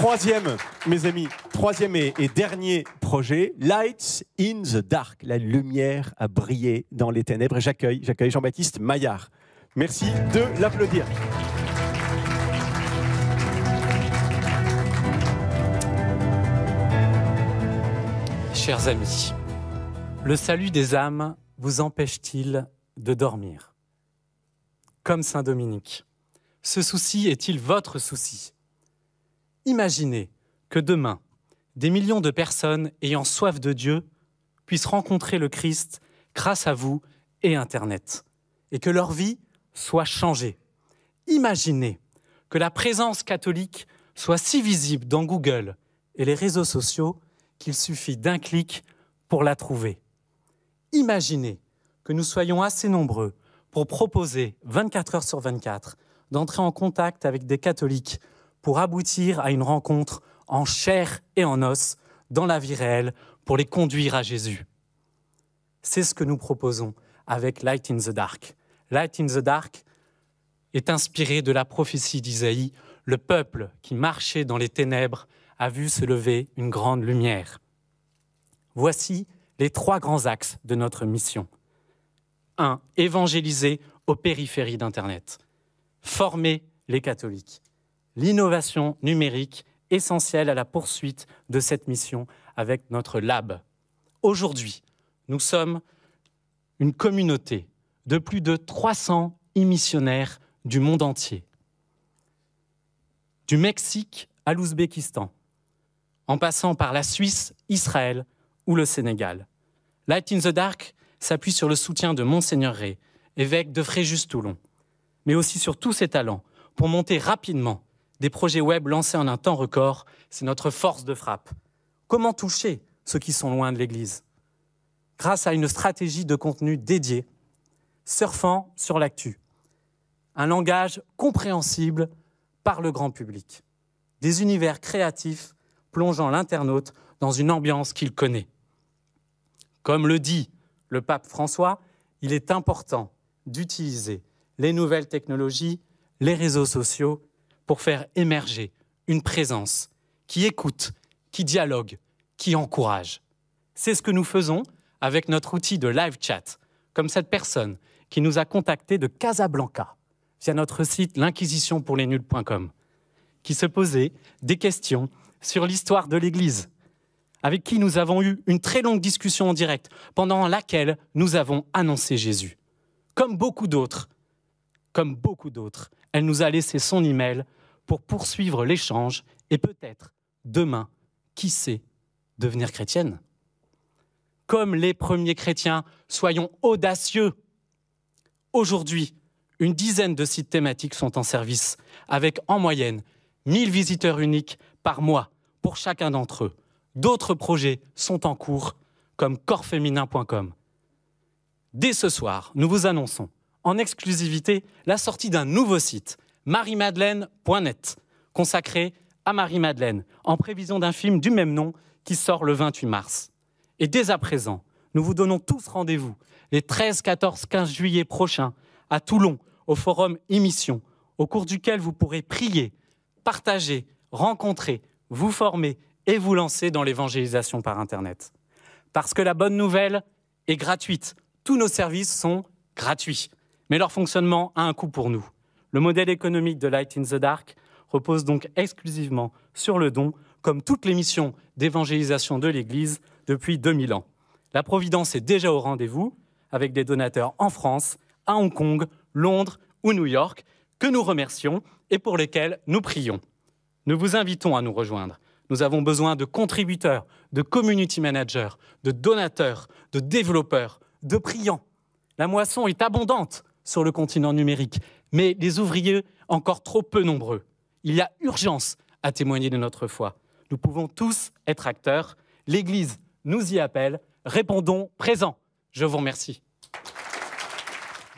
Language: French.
Troisième, mes amis, troisième et dernier projet, Lights in the Dark. La lumière a brillé dans les ténèbres. Et j'accueille Jean-Baptiste Maillard. Merci de l'applaudir. Chers amis, le salut des âmes vous empêche-t-il de dormir? Comme Saint Dominique, ce souci est-il votre souci? Imaginez que demain, des millions de personnes ayant soif de Dieu puissent rencontrer le Christ grâce à vous et Internet, et que leur vie soit changée. Imaginez que la présence catholique soit si visible dans Google et les réseaux sociaux qu'il suffit d'un clic pour la trouver. Imaginez que nous soyons assez nombreux pour proposer 24 heures sur 24 d'entrer en contact avec des catholiques pour aboutir à une rencontre en chair et en os dans la vie réelle pour les conduire à Jésus. C'est ce que nous proposons avec Light in the Dark. Light in the Dark est inspiré de la prophétie d'Isaïe. Le peuple qui marchait dans les ténèbres a vu se lever une grande lumière. Voici les 3 grands axes de notre mission. 1. Évangéliser aux périphéries d'Internet. Former les catholiques. L'innovation numérique essentielle à la poursuite de cette mission avec notre lab. Aujourd'hui, nous sommes une communauté de plus de 300 e-missionnaires du monde entier. Du Mexique à l'Ouzbékistan, en passant par la Suisse, Israël ou le Sénégal. Light in the Dark s'appuie sur le soutien de Monseigneur Rey, évêque de Fréjus-Toulon, mais aussi sur tous ses talents pour monter rapidement des projets web lancés en un temps record. C'est notre force de frappe. Comment toucher ceux qui sont loin de l'Église? Grâce à une stratégie de contenu dédiée, surfant sur l'actu, un langage compréhensible par le grand public, des univers créatifs plongeant l'internaute dans une ambiance qu'il connaît. Comme le dit le pape François, il est important d'utiliser les nouvelles technologies, les réseaux sociaux, pour faire émerger une présence qui écoute, qui dialogue, qui encourage. C'est ce que nous faisons avec notre outil de live chat, comme cette personne qui nous a contactés de Casablanca via notre site l'inquisitionpourlesnuls.com, qui se posait des questions sur l'histoire de l'Église, avec qui nous avons eu une très longue discussion en direct, pendant laquelle nous avons annoncé Jésus. Comme beaucoup d'autres, elle nous a laissé son email pour poursuivre l'échange et peut-être, demain, qui sait, devenir chrétienne. Comme les premiers chrétiens, soyons audacieux. Aujourd'hui, une dizaine de sites thématiques sont en service, avec en moyenne 1000 visiteurs uniques par mois pour chacun d'entre eux. D'autres projets sont en cours, comme corpsféminin.com. Dès ce soir, nous vous annonçons en exclusivité la sortie d'un nouveau site, mariemadeleine.net, consacré à Marie-Madeleine, en prévision d'un film du même nom qui sort le 28 mars. Et dès à présent, nous vous donnons tous rendez-vous les 13, 14, 15 juillet prochains à Toulon, au forum Émission, au cours duquel vous pourrez prier, partager, rencontrer, vous former et vous lancer dans l'évangélisation par Internet. Parce que la bonne nouvelle est gratuite. Tous nos services sont gratuits, mais leur fonctionnement a un coût pour nous. Le modèle économique de Light in the Dark repose donc exclusivement sur le don, comme toutes les missions d'évangélisation de l'Église depuis 2000 ans. La Providence est déjà au rendez-vous, avec des donateurs en France, à Hong Kong, Londres ou New York, que nous remercions et pour lesquels nous prions. Nous vous invitons à nous rejoindre. Nous avons besoin de contributeurs, de community managers, de donateurs, de développeurs, de priants. La moisson est abondante sur le continent numérique, mais les ouvriers encore trop peu nombreux. Il y a urgence à témoigner de notre foi. Nous pouvons tous être acteurs. L'Église nous y appelle. Répondons présent. Je vous remercie.